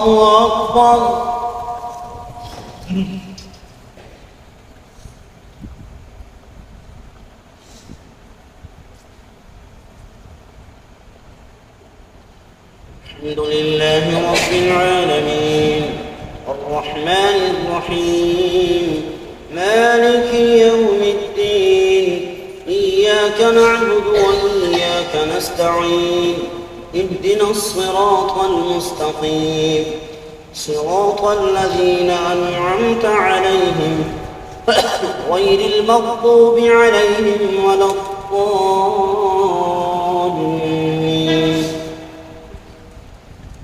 أكبر. الحمد لله رب العالمين الرحمن الرحيم مالك يوم الدين إياك نعبد وإياك نستعين اهدنا الصراط المستقيم صراط الذين أنعمت عليهم غير المغضوب عليهم ولا الضالين.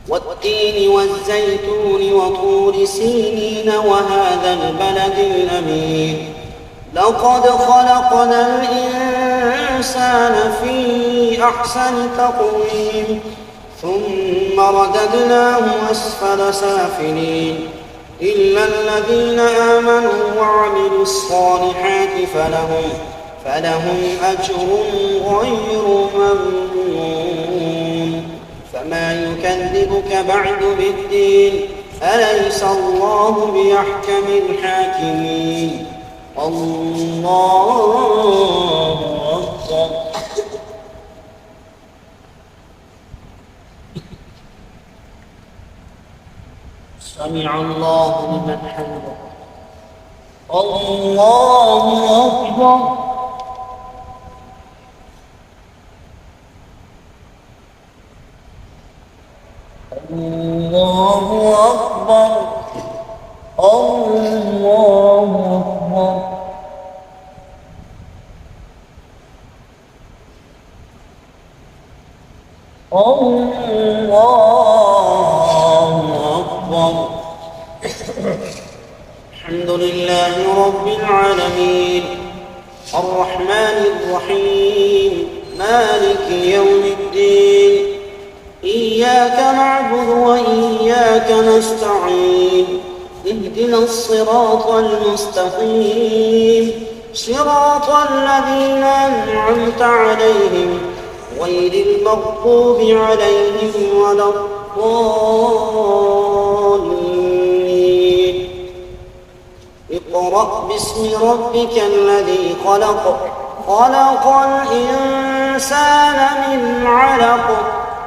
والتين والزيتون وطور سينين وهذا البلد الأمين لقد خلقنا الإنسان في أحسن تقويم ثم رددناه أسفل سافلين إلا الذين آمنوا وعملوا الصالحات فلهم أجر غير ممنون. فما يكذبك بعد بالدين أليس الله بأحكم الحاكمين. الله أكبر. سمع الله لمن حمده. الله أكبر. الله أكبر. الله أكبر. الله أكبر. الحمد لله رب العالمين الرحمن الرحيم مالك يوم الدين إياك نعبد وإياك نستعين اهدنا الصراط المستقيم صراط الذين أنعمت عليهم غير المغضوب عليهم ولا الضالين. اقرأ باسم ربك الذي خلق الإنسان من علق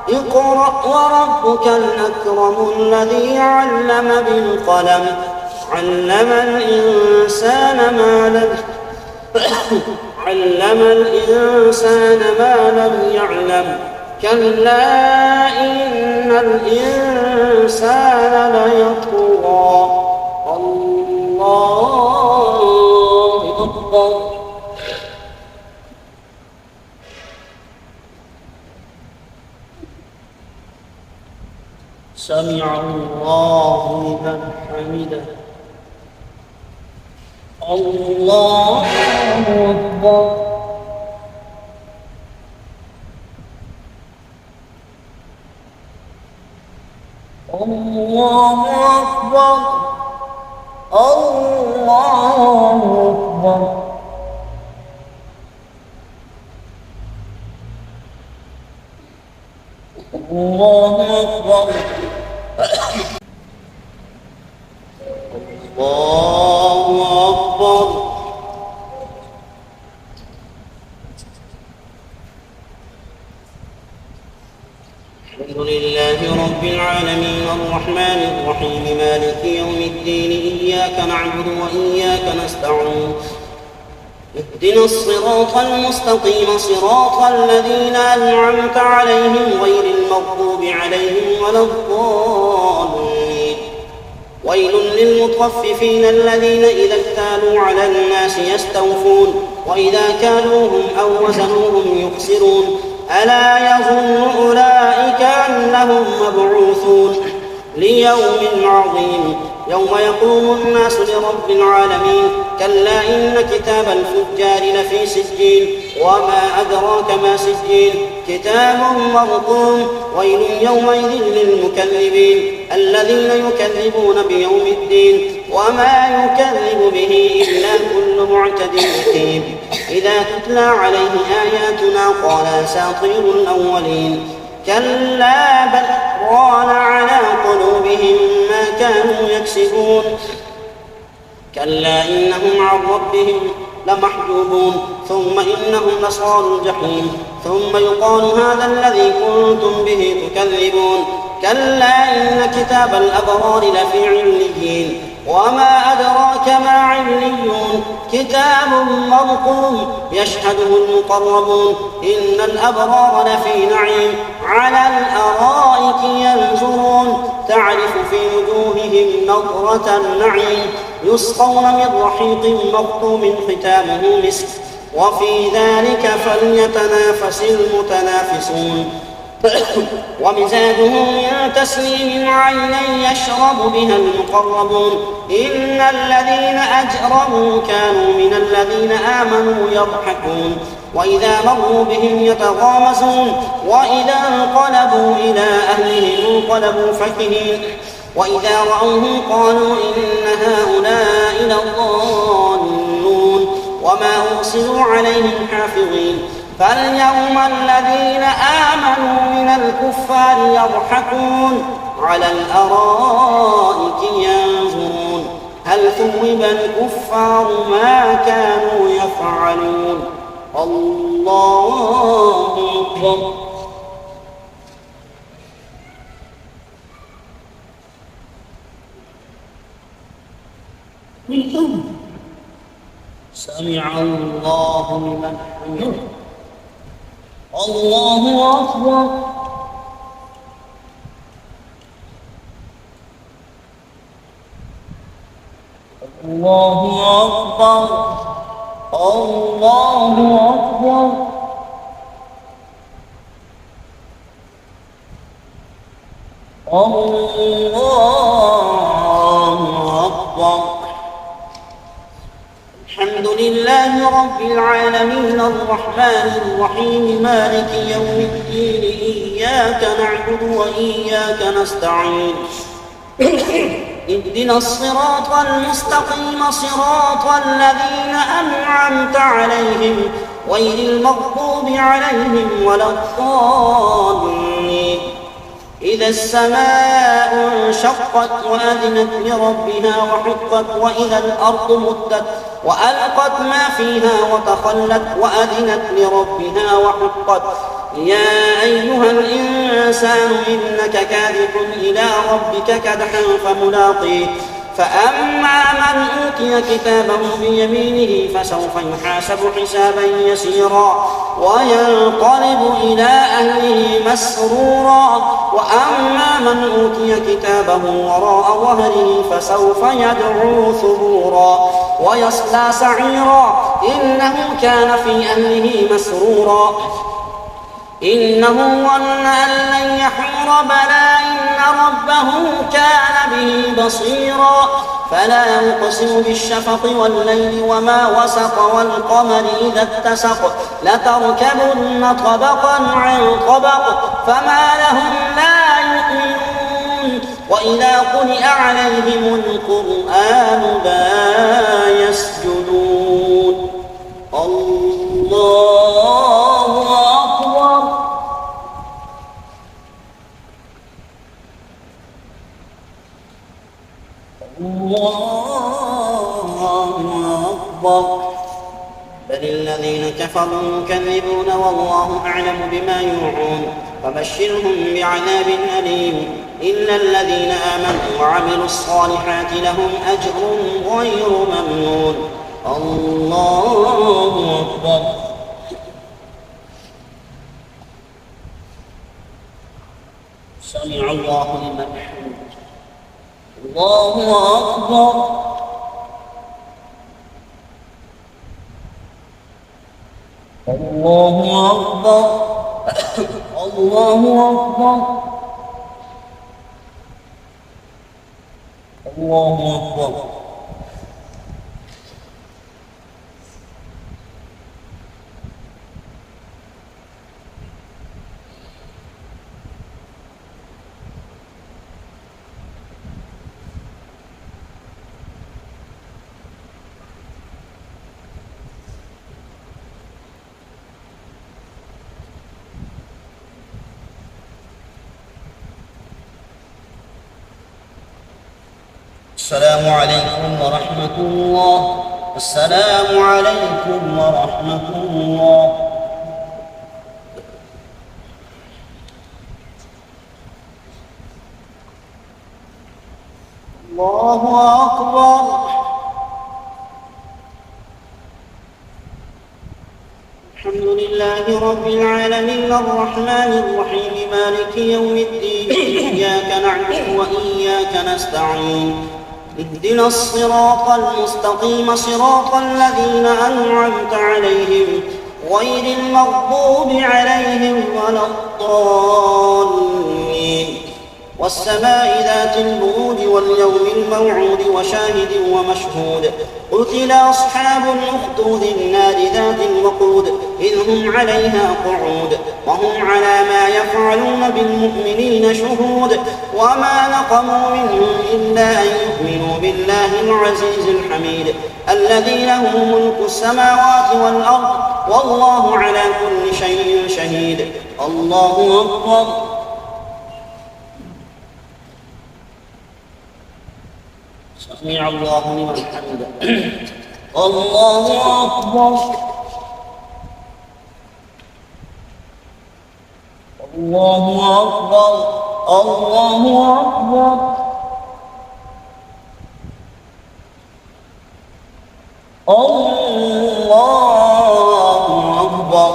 اقرأ وربك الأكرم الذي علم بالقلم علم الإنسان ما لم يعلم كلا إن الإنسان ليطغى. الله أكبر. سمع الله لمن حمده. الله أكبر. الله أكبر. الله أكبر. الله أكبر. الله أكبر. الحمد لله رب العالمين الرحمن الرحيم مالك يوم الدين إياك نعبد وإياك نستعين اهدنا الصراط المستقيم صراط الذين أنعمت عليهم غير المغضوب عليهم ولا الضالين. ويل للمطففين الذين إذا اكتالوا على الناس يستوفون وإذا كالوهم أو وزنوهم يخسرون ألا يظن أولئك أنهم مبعوثون ليوم عظيم يوم يقوم الناس لرب العالمين كلا إن كتاب الفجار لفي سجين وما أدراك ما سجين كتاب مرقوم. ويل يومئذ للمكذبين الذين يكذبون بيوم الدين وما يكذب به إلا كل معتد أثيم إذا تتلى عليه آياتنا قال أساطير الأولين كلا بل ران على قلوبهم كانوا يكسبون كلا إنهم عن ربهم لمحجوبون ثم إنهم لصالوا الجحيم ثم يقال هذا الذي كنتم به تكذبون كلا إن كتاب الأبرار لفي عليين وما أدراك ما عليون كتاب مرقوم يشهده المقربون إن الأبرار لفي نعيم على الأرائك ينظرون تعرف في وجوههم نضرة النعيم يسقون من رحيق مختوم ختامه مسك وفي ذلك فليتنافس المتنافسون ومزاجه من تسليم عينا يشرب بها المقربون إن الذين أجرموا كانوا من الذين آمنوا يضحكون وإذا مروا بهم يتغامزون وإذا انقلبوا إلى أهلهم انقلبوا فكهين وإذا رأوهم قالوا إن هؤلاء لضالون وما أرسلوا عليهم حافظين فاليوم الذين آمنوا من الكفار يضحكون على الأرائك ينظرون هل ثوب الكفار ما كانوا يفعلون الله أكبر سمع الله لمن حمده الله أكبر الله أكبر الله أكبر الله أكبر الحمد لله رب العالمين الرحمن الرحيم مالك يوم الدين إياك نعبد وإياك نستعين اهدنا الصراط المستقيم صراط الذين أنعمت عليهم غير المغضوب عليهم ولا الضالين إذا السماء انشقت وأذنت لربها وحقت وإذا الأرض مدت وألقت ما فيها وتخلت وأذنت لربها وحقت يا أيها الإنسان إنك كادح إلى ربك كدحا فملاقيه فأما من أوتي كتابه بيمينه فسوف يحاسب حسابا يسيرا وينقلب إلى أهله مسرورا وأما من أوتي كتابه وراء ظهره فسوف يدعو ثبورا ويصلى سعيرا إنه كان في أهله مسرورا إنه ظن أن لن يحور بلى إن ربه كان به بصيرا فلا يقسم بالشفق والليل وما وسق والقمر إذا اتسق لتركبن طبقا عن طبق فما لهم لا يؤمنون وإذا قرئ عليهم القرآن لا يسجدون الله أكبر الله أكبر بل الذين كفروا يكذبون والله أعلم بما يوعون فبشرهم بعذاب أليم إلا الذين آمنوا وعملوا الصالحات لهم أجر غير ممنون الله أكبر سمع الله لمن حمده الله أكبر الله أكبر الله أكبر الله أكبر السلام عليكم ورحمة الله. السلام عليكم ورحمة الله. الله أكبر. الحمد لله رب العالمين الرحمن الرحيم مالك يوم الدين إياك نعبد وإياك نستعين اهدنا الصراط المستقيم صراط الذين أنعمت عليهم غير المغضوب عليهم ولا الضالين والسماء ذات البروج واليوم الموعود وشاهد ومشهود قتل أصحاب الأخدود النار ذات الوقود إذ هم عليها قعود وهم على ما يفعلون بالمؤمنين شهود وما نقموا منهم إلا أن يؤمنوا بالله العزيز الحميد الذي له ملك السماوات والأرض والله على كل شيء شهيد. الله أكبر. سمع الله لمن حمده. الله أكبر. الله أكبر. الله أكبر. الله أكبر.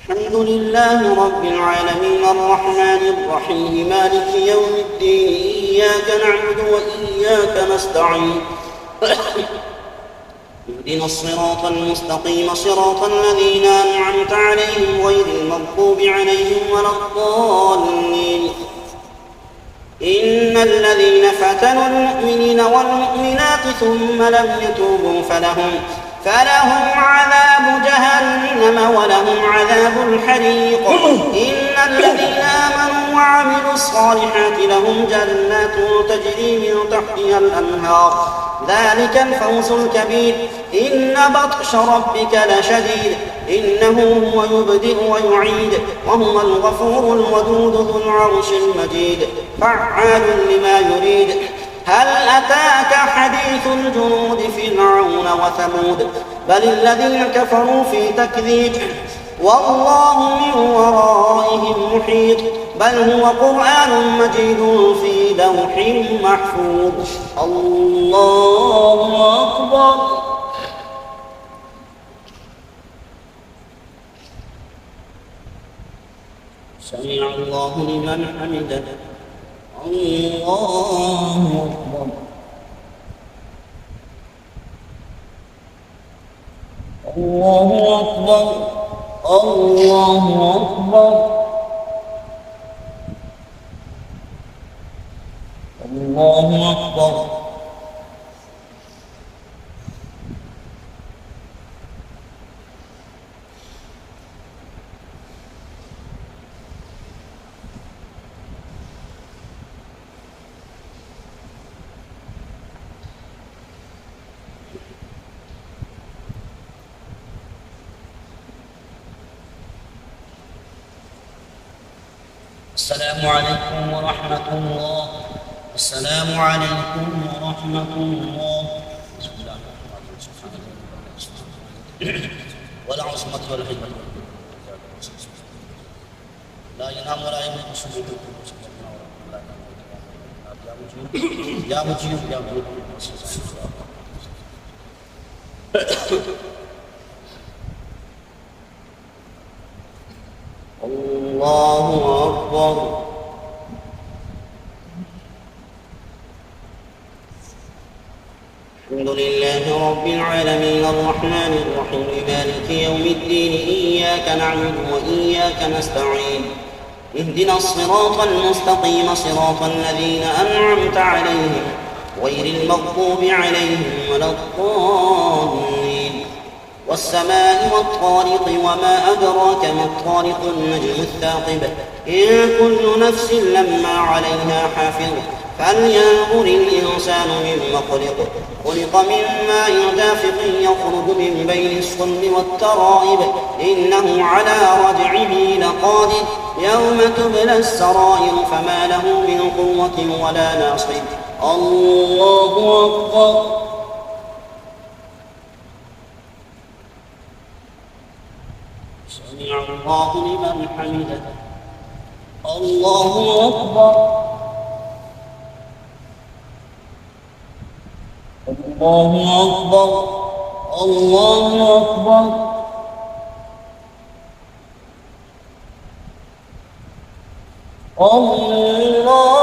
الحمد لله رب العالمين الرحمن الرحيم مالك يوم الدين إياك نعبد وإياك نستعين اهدنا الصراط المستقيم صراط الذين أنعمت عليهم غير المغضوب عليهم ولا الضالين. إن الذين فتنوا المؤمنين والمؤمنات ثم لم يتوبوا فلهم عذاب جهنم ولهم عذاب الحريق. إن الذين آمنوا وعملوا الصالحات لهم جنات تجري من تحتها الأنهار ذلك الفوز الكبير. إن بطش ربك لشديد إنه هو يبدئ ويعيد وهو الغفور الودود ذو العرش المجيد فعال لما يريد. هل أتاك حديث الجنود فرعون وثمود بل الذين كفروا في تكذيب والله من ورائهم محيط بل هو قرآن مجيد في لوح محفوظ. الله أكبر. سمع الله لمن حمده. الله أكبر. الله أكبر. الله أكبر. الله أكبر. السلام عليكم ورحمة الله. السلام عليكم ورحمة الله. ولا عصمة ولا حكمة لا ينام ولا يملك سجود يا مجيب يا مجيب. الله أكبر. الحمد لله رب العالمين الرحمن الرحيم مالك يوم الدين إياك نعبد وإياك نستعين اهدنا الصراط المستقيم صراط الذين أنعمت عليهم غير المغضوب عليهم ولا الضالين. والسماء والطارق وما أدراك ما الطارق النجم الثاقب إن كل نفس لما عليها حافظ فلينظر الإنسان مما خلق من ماء دافق يخرج من بين الصلب والترائب إنه على رجعه لقادر يوم تبلى السرائر فما له من قوة ولا ناصر الله أكبر سمع الله لمن حمده الله أكبر الله أكبر الله أكبر الله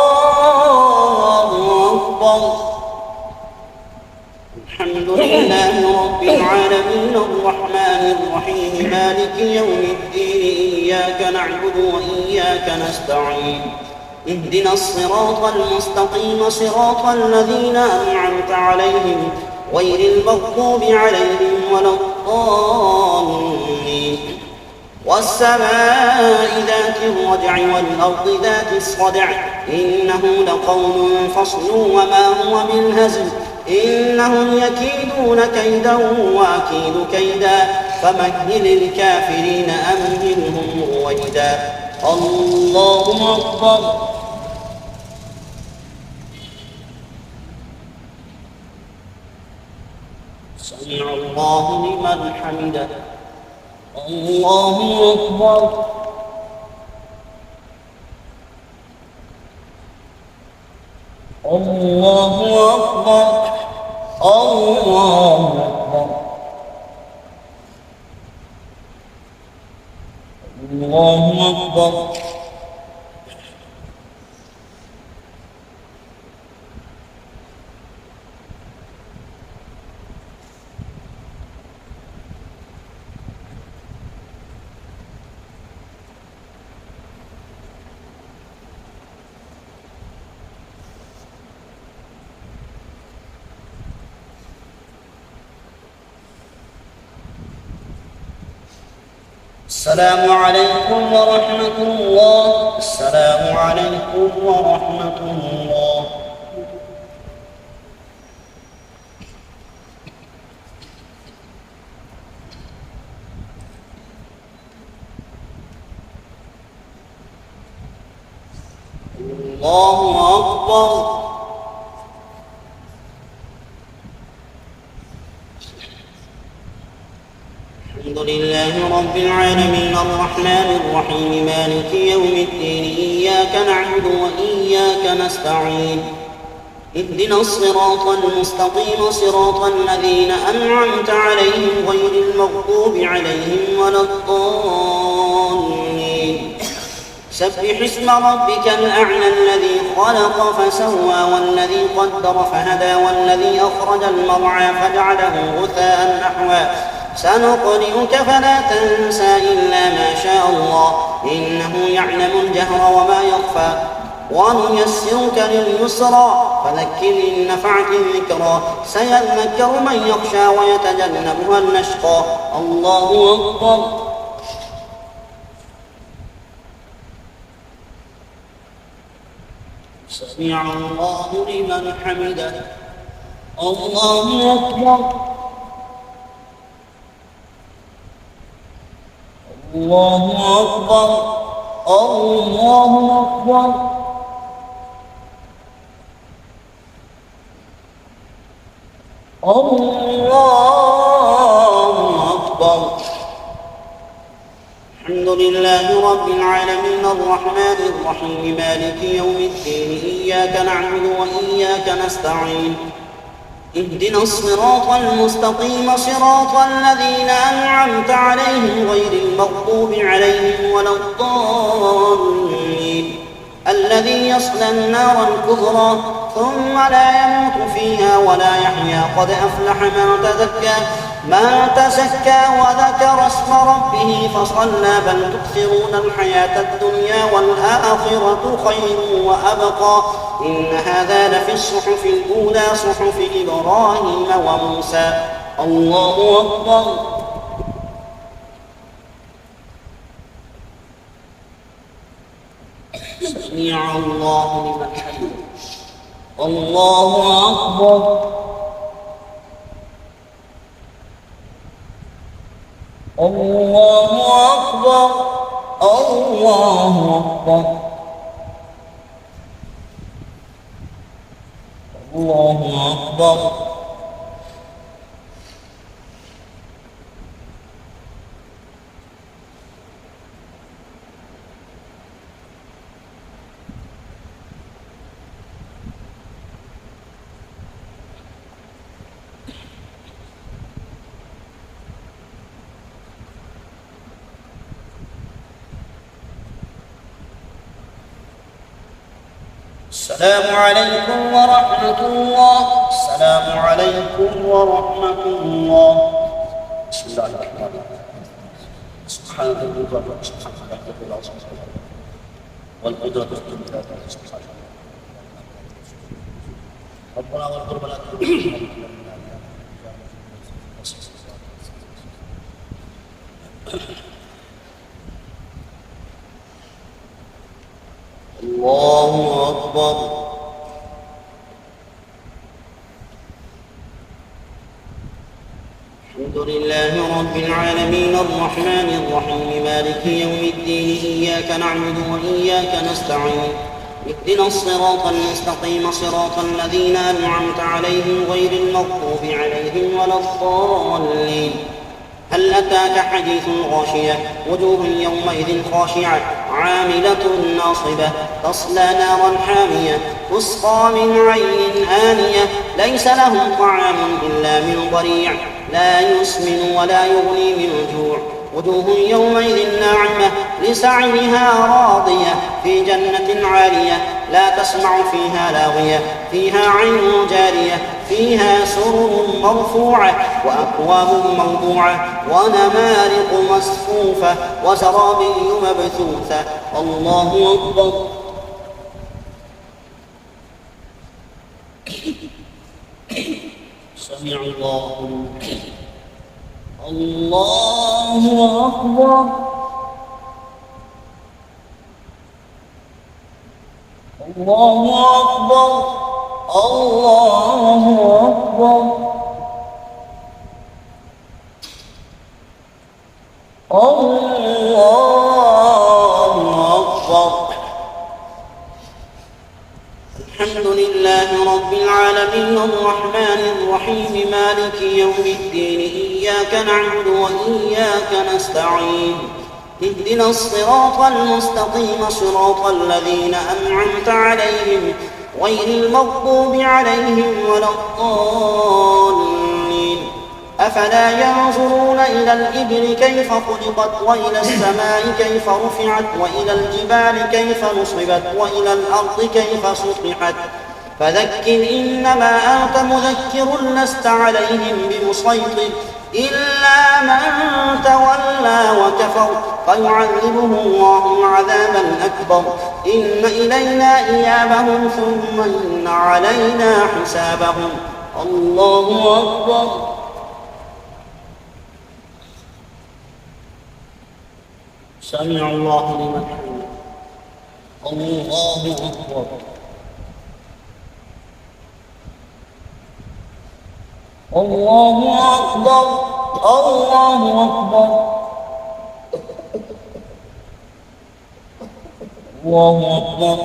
أكبر الحمد لله رب العالمين الرحمن الرحيم مالك يوم الدين إياك نعبد وإياك نستعين اهدنا الصراط المستقيم صراط الذين أنعمت عليهم غير المغضوب عليهم ولا الضالين والسماء ذات الرجع والأرض ذات الصدع إنه لقول فصل وما هو بالهزل إنهم يكيدون كيدا وأكيد كيدا فمهل الكافرين أمهلهم رويدا الله أكبر سمع الله لمن حمده الله أكبر الله أكبر الله أكبر الله أكبر السلام عليكم ورحمة الله السلام عليكم ورحمة الله الله أكبر الحمد لله رب العالمين الرحمن الرحيم مالك يوم الدين إياك نعبد وإياك نستعين اهدنا الصراط المستقيم صراط الذين أنعمت عليهم غير المغضوب عليهم ولا الضالين سبح اسم ربك الأعلى الذي خلق فسوى والذي قدر فهدى والذي أخرج المرعى فجعله غثاء نحوا سنقرئك فلا تنسى إلا ما شاء الله إنه يعلم الجهر وما يخفى ونيسرك لليسرى فذكر إن نفعت الذكرى سيذكر من يخشى ويتجنبها الأشقى الله أكبر سمع الله لمن حمده الله أكبر الله أكبر الله أكبر الله أكبر الحمد لله رب العالمين الرحمن الرحيم مالك يوم الدين إياك نعبد وإياك نستعين اهدنا الصراط المستقيم صراط الذين أنعمت عليهم غير المغضوب عليهم ولا الضالين الذي يصلى النار الكبرى ثم لا يموت فيها ولا يحيا قد أفلح من تزكى وذكر اسم ربه فصلى بل تؤثرون الحياة الدنيا والآخرة خير وأبقى إن هذا لفي الصحف الأولى صحف إبراهيم وموسى الله أكبر سمع الله لمن حمده. الله أكبر. الله أكبر. الله أكبر. الله أكبر. السلام عليكم ورحمة الله. السلام عليكم ورحمة الله. بسم الله الرحمن الرحيم. سبحان الله سبحان الله العظيم والقدرة بالله سبحانه ربنا واغفر لنا الله أكبر. الحمد لله رب العالمين الرحمن الرحيم مالك يوم الدين إياك نعبد وإياك نستعين اهدنا الصراط المستقيم صراط الذين أنعمت عليهم غير المغضوب عليهم ولا الضالين. هل أتاك حديث الغاشية وجوه يومئذ خاشعة عاملة ناصبة تصلى نارا حامية تسقى من عين آنية ليس لهم طعام إلا من ضريع لا يسمن ولا يغني من جوع وجوه يومئذ ناعمة لسعيها راضية في جنة عالية لا تسمع فيها لاغية فيها عين جارية فيها سرر مرفوعة وأكواب موضوعة ونمارق مصفوفة وزرابي مبثوثة. الله أكبر. سمع الله. الله أكبر. الله أكبر. الله أكبر. الله أكبر. الحمد لله رب العالمين الرحمن الرحيم مالك يوم الدين إياك نعبد وإياك نستعين اهدنا الصراط المستقيم صراط الذين أنعمت عليهم غير المغضوب عليهم ولا الضالين. أفلا ينظرون إلى الإبل كيف خلقت وإلى السماء كيف رفعت وإلى الجبال كيف نصبت وإلى الأرض كيف سطحت فذكر إنما أنت مذكر لست عليهم بمسيطر إلا من تولى وكفر فيعذبه الله العذاب الأكبر إن إلينا إيابهم ثم إن علينا حسابهم. الله أكبر. سمع الله لمن حمده. الله أكبر. الله أكبر. الله أكبر. الله أكبر.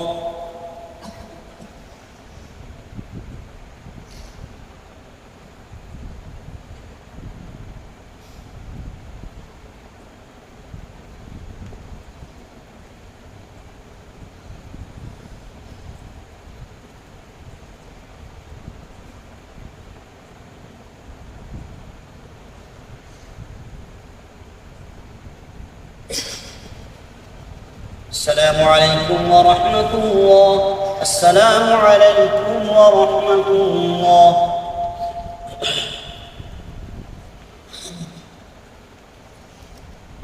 السلام عليكم ورحمة الله. السلام عليكم ورحمة الله.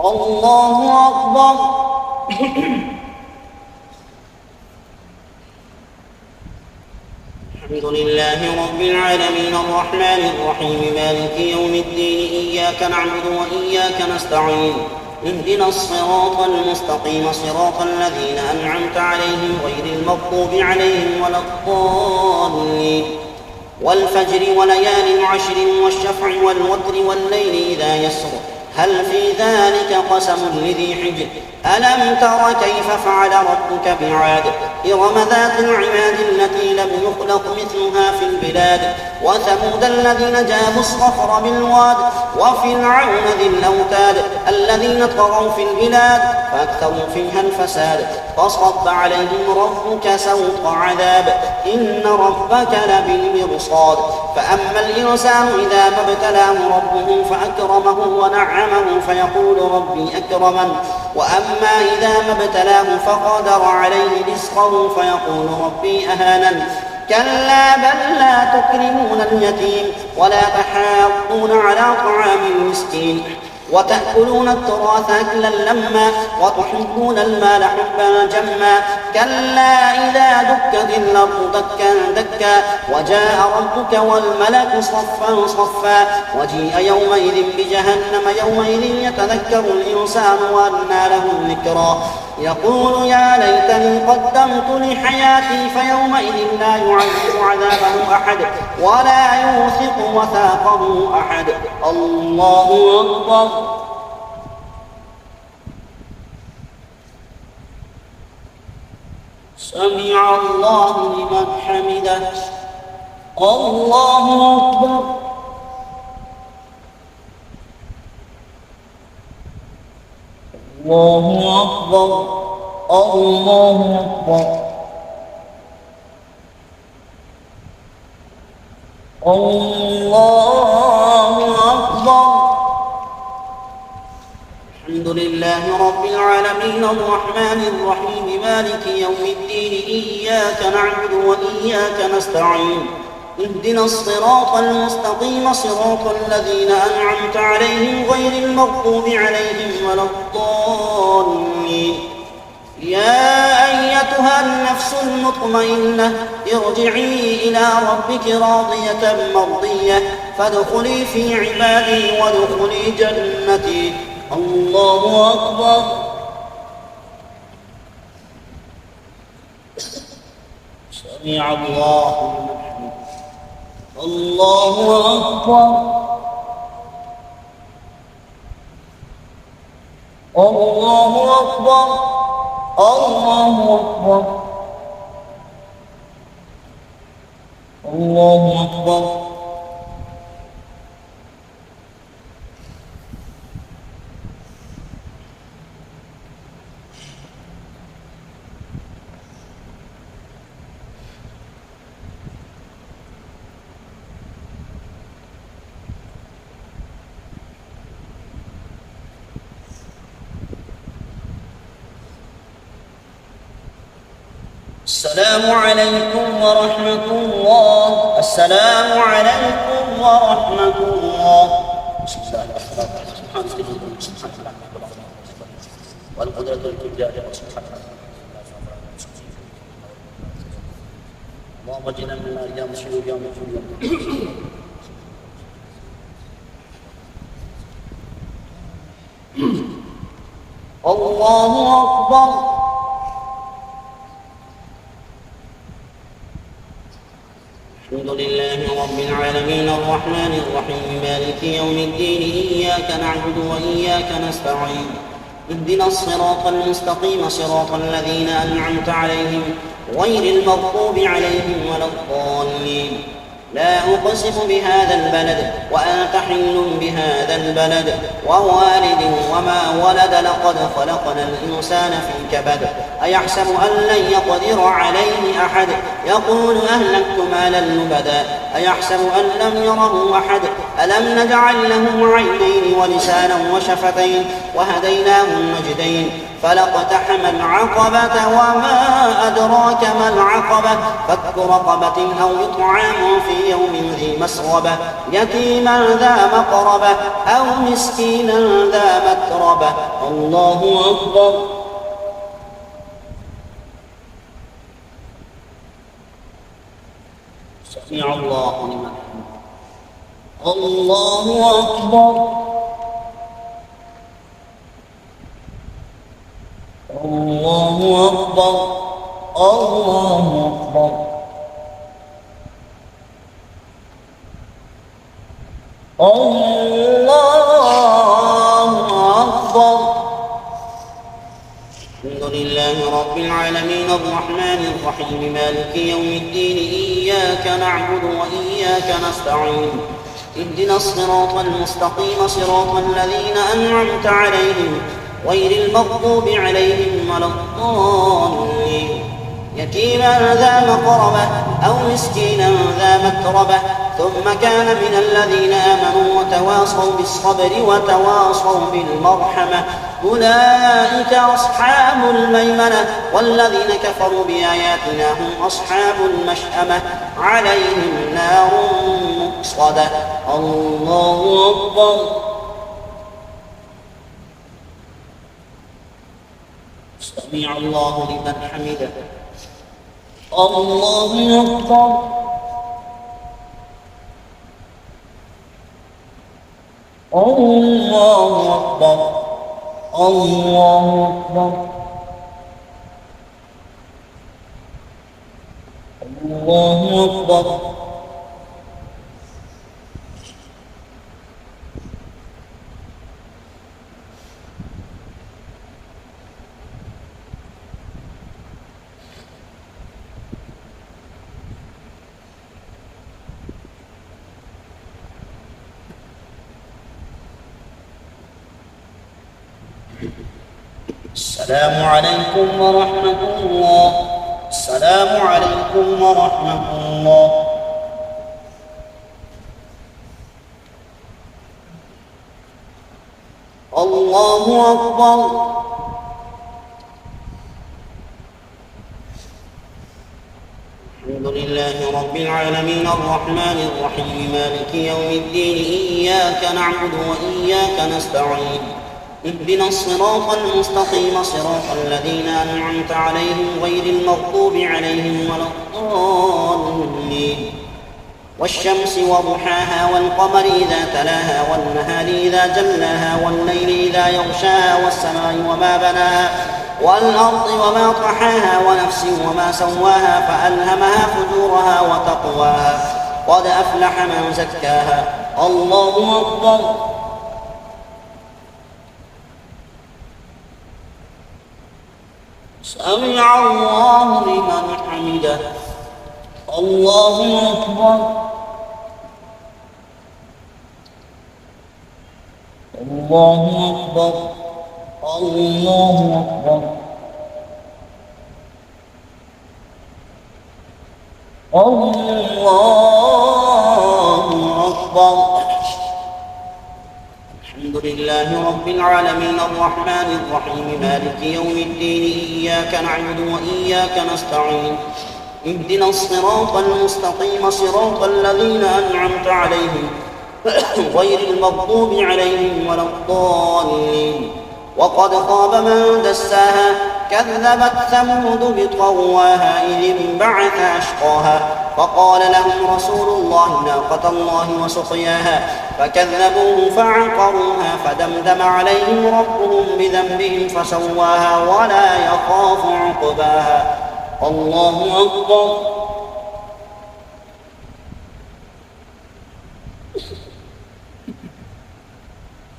الله أكبر. الحمد لله رب العالمين الرحمن الرحيم مالك يوم الدين إياك نعبد وإياك نستعين اهدنا الصراط المستقيم صراط الذين أنعمت عليهم غير المغضوب عليهم ولا الضالين. والفجر وليال عشر والشفع والوتر والليل إذا يسر هل في ذلك قسم لذي حجر ألم تر كيف فعل ربك بعاد إرم ذات العماد التي لم يخلق مثلها في البلاد وثمود الذين جابوا الصخر بالواد وفرعون ذي الأوتاد الذين طغوا في البلاد فأكثروا فيها الفساد فصب عليهم ربك سوط عذاب إن ربك لبالمرصاد فأما الإنسان إذا ما ابتلاه ربه فأكرمه ونعمه فيقول ربي أكرمن وأما إذا ما ابتلاه فقدر عليه رزقه فيقول ربي أهانن كلا بل لا تكرمون اليتيم ولا تحاضون على طعام المسكين وتأكلون التراث أكلا لما وتحبون المال حبا جما كلا إذا دكت الأرض دكا دكا وجاء ربك والملك صفا صفا وجيء يومئذ بجهنم يومئذ يتذكر الإنسان وأنى له الذكرى يقول يا ليتني قدمت لحياتي فيومئذ لا يعذب عذابه أحد ولا يوثق وثاقه أحد. الله أكبر. سمع الله لمن حمده. الله أكبر. الله أكبر. الله أكبر. الله أكبر. الحمد لله رب العالمين الرحمن الرحيم مالك يوم الدين إياك نعبد وإياك نستعين اهدنا الصراط المستقيم صراط الذين أنعمت عليهم غير المغضوب عليهم ولا الضالين. يا أيتها النفس المطمئنة ارجعي إلى ربك راضية مرضية فادخلي في عبادي وادخلي جنتي. الله أكبر. سمع الله لمن حمده. الله أكبر. الله أكبر. الله أكبر. الله أكبر. السلام عليكم ورحمة الله. السلام عليكم ورحمة الله. بسم الله الرحمن الرحيم. سبحان الله والقدرة الكبرى سبحان الله. اللهم اجعلنا من النار يا مشهور يا مغفور. الله أكبر. الحمد لله رب العالمين الرحمن الرحيم مالك يوم الدين إياك نعبد وإياك نستعين اهدنا الصراط المستقيم صراط الذين أنعمت عليهم غير المغضوب عليهم ولا الضالين. لا أقسم بهذا البلد وأنت حل بهذا البلد ووالد وما ولد لقد خلقنا الإنسان في كبد أيحسب أن لن يقدر عليه أحد يقول أهلكت مالا لبدا أيحسب أن لم يره أحد ألم نجعل له عينين ولسانا وشفتين وهديناه النجدين فلاقتحم العقبة وما أدراك ما العقبة فك رقبة أو إطعام في يوم ذي مسغبة يتيما ذا مقربة أو مسكينا ذا متربة. الله أكبر. سمع الله لمن حمده. الله أكبر. أكبر. الله أكبر. الحمد لله رب العالمين الرحمن الرحيم مالك يوم الدين إياك نعبد وإياك نستعين اهدنا الصراط المستقيم صراط الذين أنعمت عليهم غير المغضوب عليهم ولا الضالين يتيما ذا مقربة أو مسكينا ذا متربة ثم كان من الذين آمنوا وتواصوا بالصبر وتواصوا بالمرحمة أولئك أصحاب الميمنة والذين كفروا بآياتنا هم أصحاب المشأمة عليهم نار مؤصدة. الله أكبر. سمع الله لمن حمده. الله أكبر. الله أكبر. الله أكبر. الله أكبر. السلام عليكم ورحمة الله. السلام عليكم ورحمة الله. الله أكبر. الحمد لله رب العالمين الرحمن الرحيم مالك يوم الدين إياك نعبد وإياك نستعين اهدنا الصراط المستقيم صراط الذين أنعمت عليهم غير المغضوب عليهم ولا الضالين والشمس وضحاها والقمر إذا تلاها والنهار إذا جلاها والليل إذا يغشاها والسماء وما بناها والأرض وما طحاها ونفس وما سواها فألهمها فجورها وتقواها قد أفلح من زكاها. الله أكبر. سمع الله لمن حمده. الله أكبر. الله أكبر. الله أكبر. الله أكبر. الحمد لله رب العالمين الرحمن الرحيم مالك يوم الدين إياك نعبد وإياك نستعين اهدنا الصراط المستقيم صراط الذين أنعمت عليهم غير المغضوب عليهم ولا الضالين وقد خاب من دساها كذبت ثمود بطغواها إذ انبعث أشقاها فقال لهم رسول الله ناقة الله وسقياها فكذبوه فعقروها فدمدم عليهم ربهم بذنبهم فسواها ولا يخاف عقباها. الله أكبر.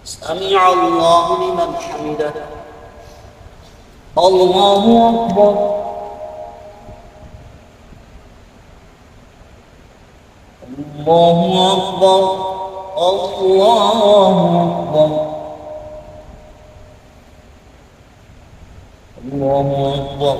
سمع الله لمن حمده. الله أكبر. الله أكبر. الله أكبر. الله أكبر.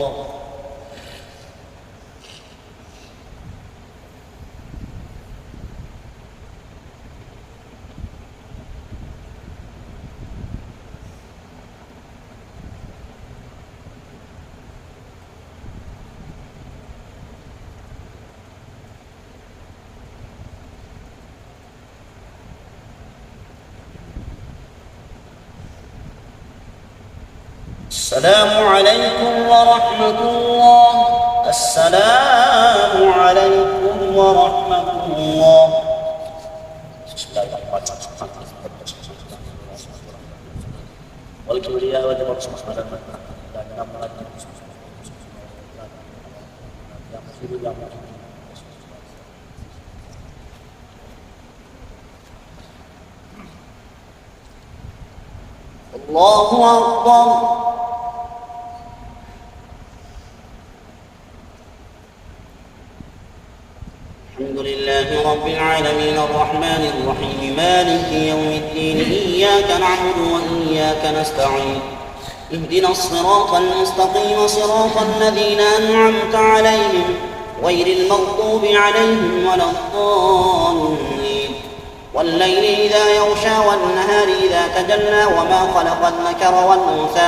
السلام عليكم ورحمة الله. السلام عليكم ورحمة الله. والكبرياء والجبروت الله أكبر. الحمد لله رب العالمين الرحمن الرحيم مالك يوم الدين إياك نعبد وإياك نستعين اهدنا الصراط المستقيم صراط الذين أنعمت عليهم غير المغضوب عليهم ولا الضالين والليل إذا يغشى والنهار إذا تجلى وما خلق الذكر والأنثى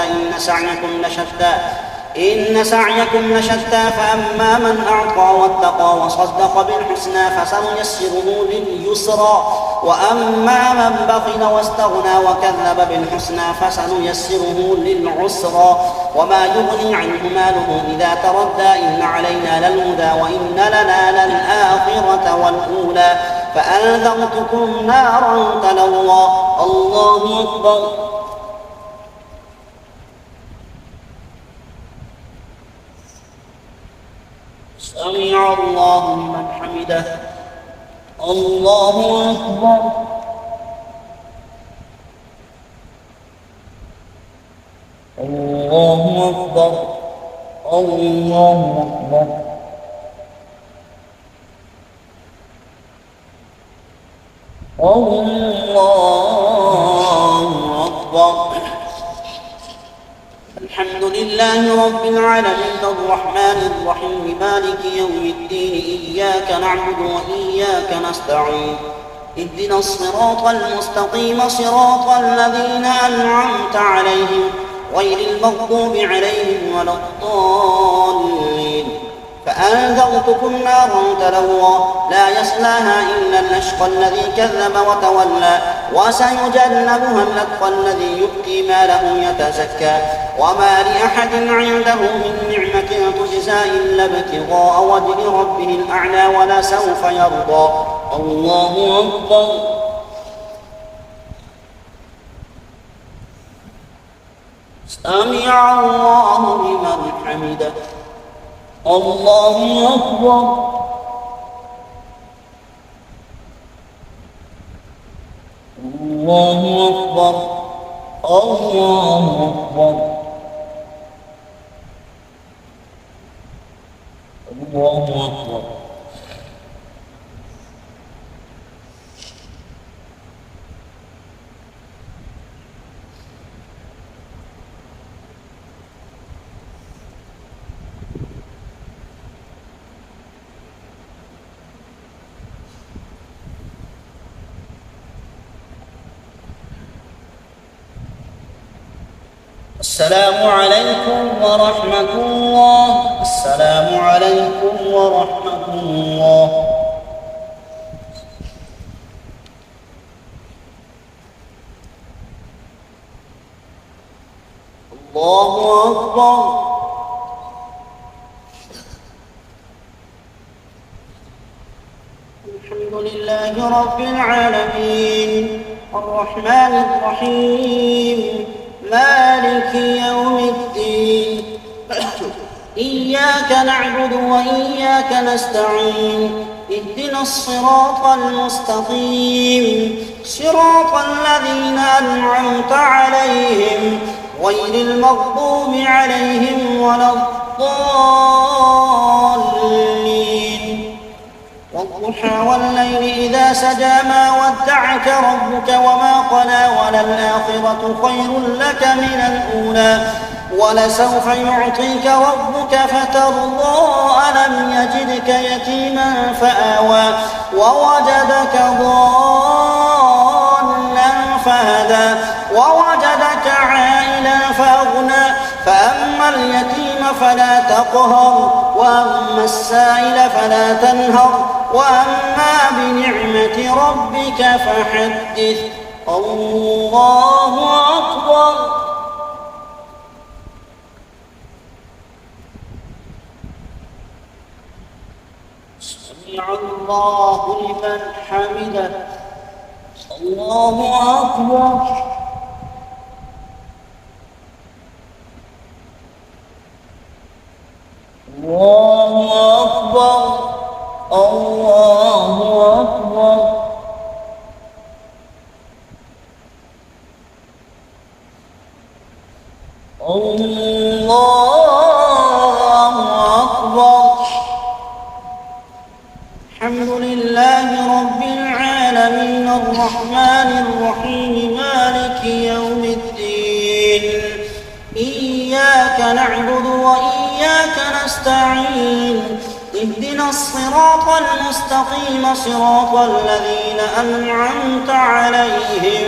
إن سعيكم لشتى فأما من أعطى واتقى وصدق بالحسنى فسنيسره لليسرى وأما من بخل واستغنى وكذب بالحسنى فسنيسره للعسرى وما يغني عنه ماله إذا تردى إن علينا للهدى وإن لنا للآخرة والأولى فأنذرتكم نارا تلظى. الله أكبر. سمع الله لمن حمده. الله أكبر. الله أكبر. الله أكبر. الله أكبر. الحمد لله رب العالمين الرحمن الرحيم مالك يوم الدين إياك نعبد وإياك نستعين اهدنا الصراط المستقيم صراط الذين أنعمت عليهم غير المغضوب عليهم ولا الضالين فأنذرتكم نارا تلظى لا يصلاها إلا الأشقى الذي كذب وتولى وسيجنبها الأتقى الذي يؤتي ماله يتزكى وما لأحد عنده من نعمة تجزى إلا ابتغاء وجه ربه الأعلى ولسوف يرضى. الله أكبر. سمع الله لمن حمده. الله أكبر. الله أكبر. الله أكبر. الله أكبر. السلام عليكم ورحمة الله. السلام عليكم ورحمة الله. الله أكبر. الحمد لله رب العالمين الرحمن الرحيم مالك يوم الدين إياك نعبد وإياك نستعين اهدنا الصراط المستقيم صراط الذين أنعمت عليهم غير المغضوب عليهم ولا الضالين والضحى والليل إذا سجى ما ودعك ربك وما قلى وللآخرة خير لك من الأولى ولسوف يعطيك ربك فترضى ألم يجدك يتيما فآوى ووجدك ضالا فهدى ووجدك عائلا فأغنى فأما اليتيم فلا تقهر وأما السائل فلا تنهر وأما بنعمة ربك فحدث. الله أكبر. سمع الله لمن حمده. الله أكبر. الله أكبر. الله أكبر. الله أكبر. الحمد لله رب العالمين الرحمن الرحيم مالك يوم الدين إياك نعبد وإياك نستعين اهدنا الصراط المستقيم صراط الذين أنعمت عليهم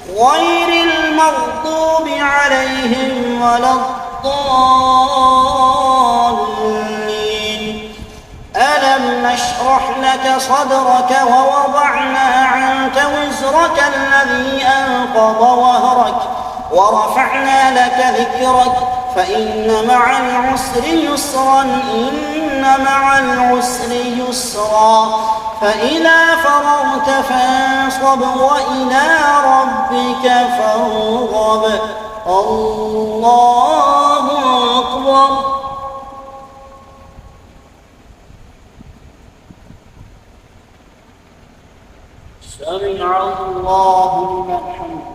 غير المغضوب عليهم ولا الضالين. ألم نشرح لك صدرك ووضعنا عنك وزرك الذي أنقض ظهرك ورفعنا لك ذكرك فإن مع العسر يسرا إن مع العسر يسرا فإذا فرغت فانصب وإلى ربك فارغب. الله أكبر. سمع الله لمن حمده.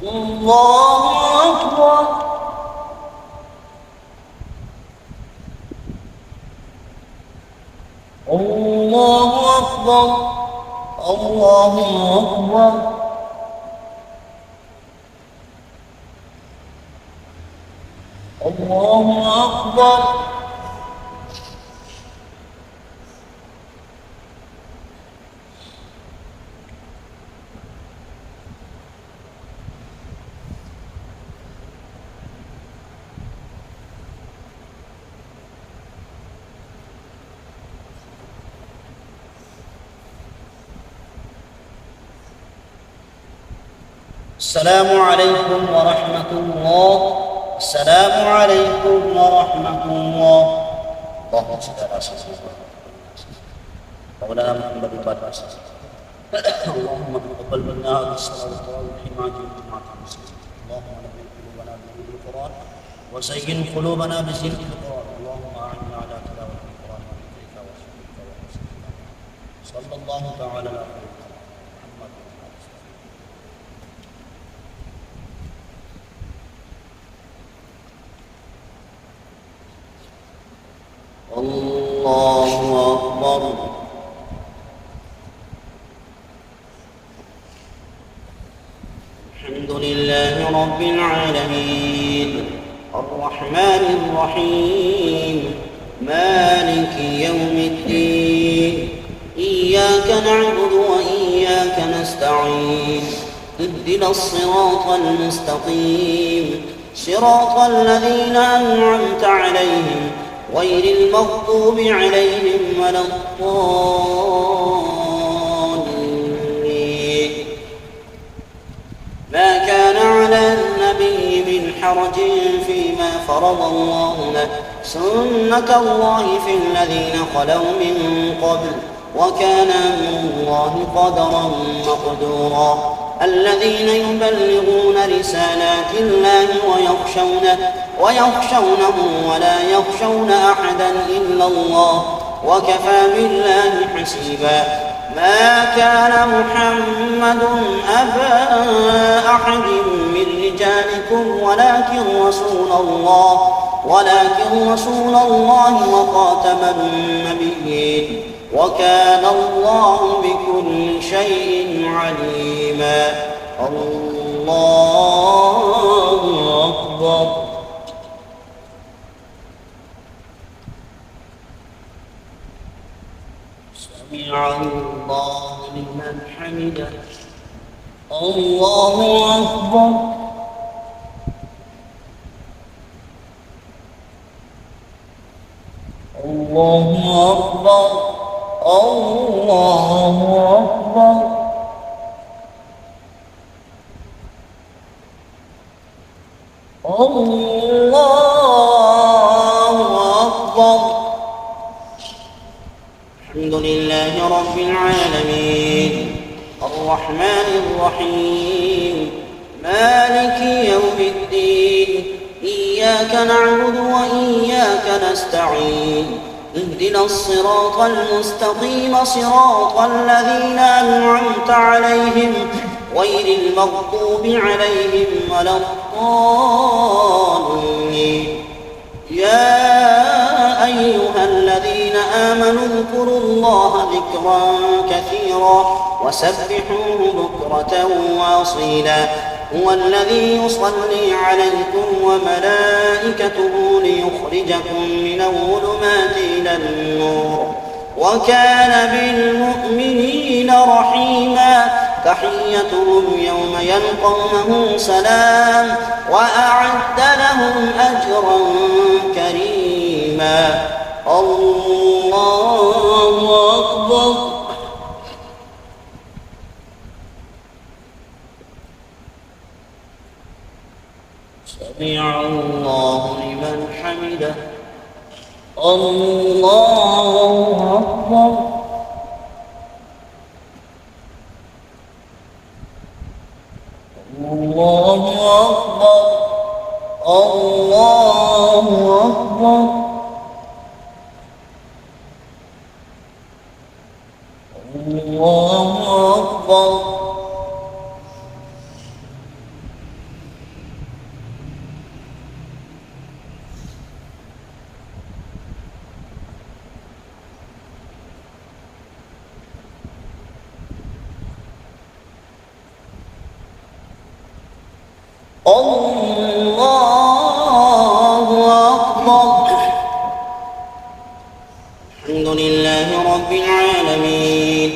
الله أكبر. الله أكبر. الله أكبر. الله أكبر. السلام عليكم ورحمة الله. السلام عليكم ورحمة الله. اللهم صل على سيدنا مولانا محمد وعلى آله. اللهم تقبل منا هذه الصلاة والتراويح مع جماعة المسلمين. اللهم نبهل قلوبنا بنور القرآن وزين قلوبنا بزينة القرآن. اللهم أعنا على تلاوة القرآن وذكرك وشكرك وحسنك. صلى الله تعالى على محمد. الله أكبر. الحمد لله رب العالمين الرحمن الرحيم مالك يوم الدين إياك نعبد وإياك نستعين اهدنا الصراط المستقيم صراط الذين أنعمت عليهم غير المغضوب عليهم ولا الضالين. ما كان على النبي من حرج فيما فرض الله له سنة الله في الذين خلوا من قبل وكان أمر الله قدرا مقدورا. الذين يبلغون رسالات الله ويخشونه ولا يخشون أحدا إلا الله وكفى بالله حسيبا. ما كان محمد أبا أحد من رجالكم ولكن رسول الله وخاتم النبيين وكان الله بكل شيء عليما. الله أكبر. سمع الله لمن حمده. الله أكبر. الله أكبر. الله أكبر. الله أكبر. الحمد لله رب العالمين الرحمن الرحيم مالك يوم الدين إياك نعبد وإياك نستعين اهدنا الصراط المستقيم صراط الذين أنعمت عليهم غير المغضوب عليهم ولا الضالين. يا أيها الذين آمنوا اذكروا الله ذكرا كثيرا وسبحوه بكرة وأصيلا. هو الذي يصلي عليكم وملائكته ليخرجكم من الظلمات إلى النور وكان بالمؤمنين رحيما. تحيتهم يوم يلقونه سلام وأعد لهم أجرا كريما. الله أكبر. سمع الله لمن حمده. الله أكبر. الله أكبر. الله أكبر. الله أكبر. الله أكبر. الحمد لله رب العالمين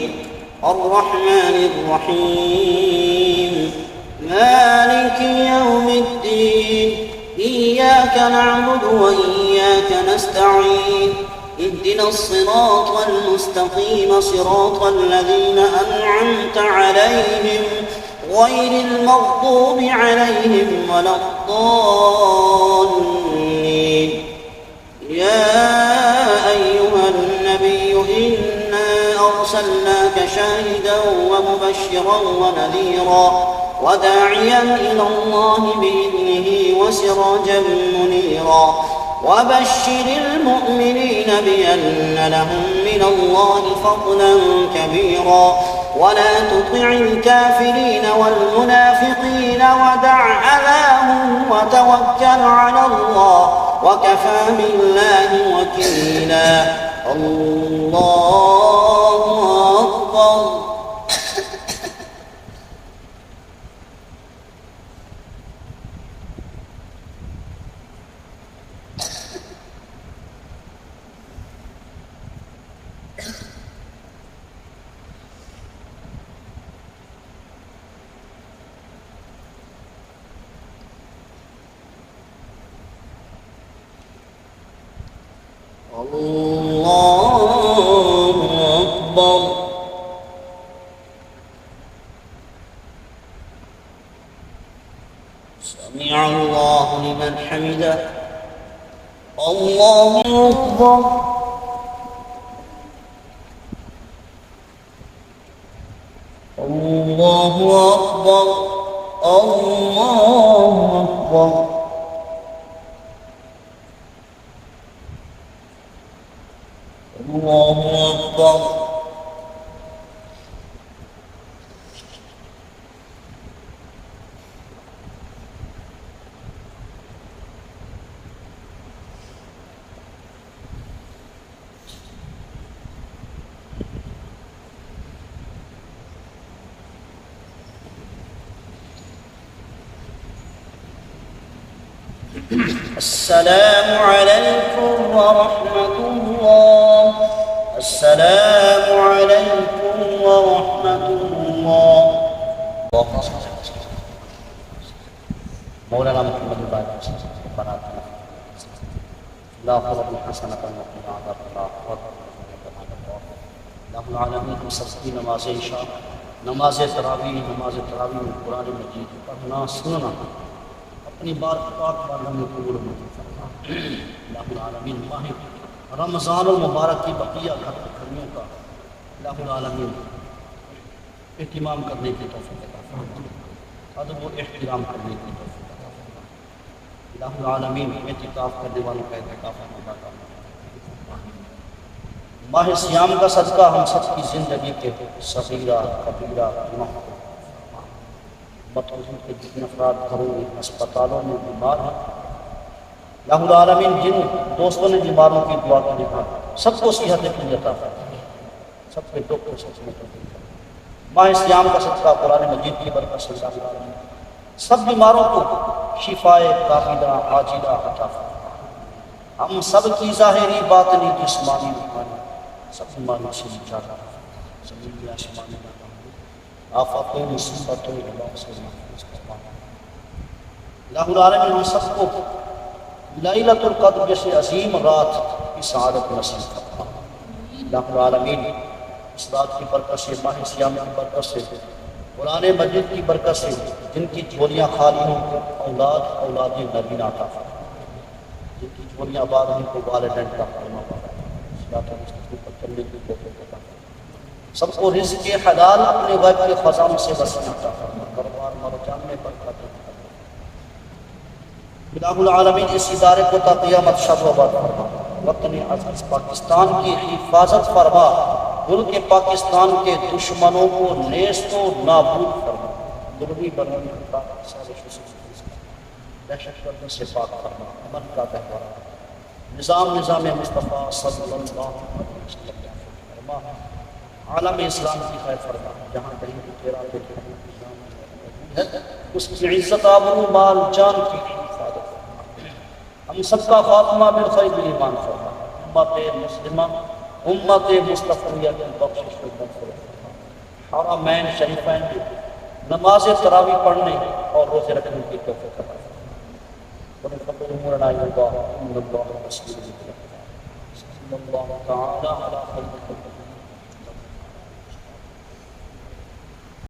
الرحمن الرحيم مالك يوم الدين. إياك نعبد وإياك نستعين. اهدنا الصراط المستقيم صراط الذين أنعمت عليهم غير المغضوب عليهم ولا الضالين. يا أيها النبي إنا أرسلناك شاهدا ومبشرا ونذيرا وداعيا إلى الله بإذنه وسراجا منيرا. وبشر المؤمنين بأن لهم من الله فضلا كبيرا. ولا تطع الكافرين والمنافقين ودع أذاهم وتوكل على الله وكفى بالله وكيلا. الله أكبر. الله أكبر. سمع الله لمن حمده. الله أكبر. الله أكبر. الله أكبر. الله أكبر. السلام عليكم ورحمة الله. السلام عليكم ورحمة الله. مولانا محمد الباقر لا خلق حسنة وقنا عذاب النار. رب العالمین ہم سب کی نماز عشاء، نماز تراویح میں قرآن مجید پڑھنا سننا اپنی بار پاک بارگاہ میں قبول فرما۔ اللہ العالمین ماہ رمضان المبارک کی بقیہ گھڑیوں کا اللہ العالمین اہتمام کرنے کی توفیق عطا فرما، ادب و احترام کرنے کی توفیق عطا فرما۔ اللہ العالمین اعتکاف کرنے والوں کا اعتکاف ادا کرنا، ماہ سیام کا صدقہ ہم سب کی زندگی کے صغیرہ کبیرہ گناہوں کو کے جتنے افراد گھروں میں ہسپتالوں میں بیمار ہیں، اللہ العالمین جن دوستوں نے بیماروں کی دعا کی لکھا سب کو صحت کی عطا فرمائے، سب کے دکھ کو سچ میں تبدیل کرے۔ ماہ سیام کا صدقہ قرآن مجید کی برکت سے اللہ العالمین سب بیماروں کو شفائے کاملہ عاجلہ عطا فرمائے۔ ہم سب کی ظاہری باطنی جسمانی روحانی سب بیماریوں سے نجات عطا فرمائے۔ زمین آسمانی آفاتوں مصیبتوں بلاؤں سے محفوظ فرمائے۔ اللہ العالمین ہم سب کو لیلۃ القدر جیسے عظیم رات کی سعادت نصیب فرمائے۔ اللہ العالمین اس رات کی برکت سے، ماہ سیام کی برکت سے، قرآن مجید کی برکت سے جن کی جھولیاں خالی ہوں اولاد نبی عطا فرمائے، جن کی جھولیاں آباد ہیں کو والدین کا فرما پایا، صراط المستقیم پر چلنے کی توفیق عطا فرمائے۔ سب کو رزق حلال اپنے غیب کے خزانوں سے وسیع عطا فرما، کاروبار مرجان میں برکت عطا فرما۔ الہ العالمین اس ادارے کو تا قیامت شاد و آباد فرما، وطن عزیز پاکستان کی حفاظت فرما، ملک پاکستان کے دشمنوں کو نیست و نابود فرما، ضروری بنانے کا دہشت گردوں سے پاک فرما، امن کا گہوارہ نظام مصطفیٰ صلی اللہ علیہ وسلم فرما، عالم اسلام کی خیر فرما، جہاں کہیں بھی تیرا ہے اس کی عزت آبرو مال جان کی حفاظت فرما، ہم سب کا خاتمہ بالخیر ایمان فرما، امت مسلمہ امت مصطفیہ کی بخشش و مغفرت فرما، حرمین شریفین میں نماز تراویح پڑھنے اور روزے رکھنے کی توفیق عطا فرما، وَلِفَقْرِ مُرَنَا يُبَا إِنَّ اللَّهَ رَسُولُ اللَّهِ صلی اللہ تعالی علی خیر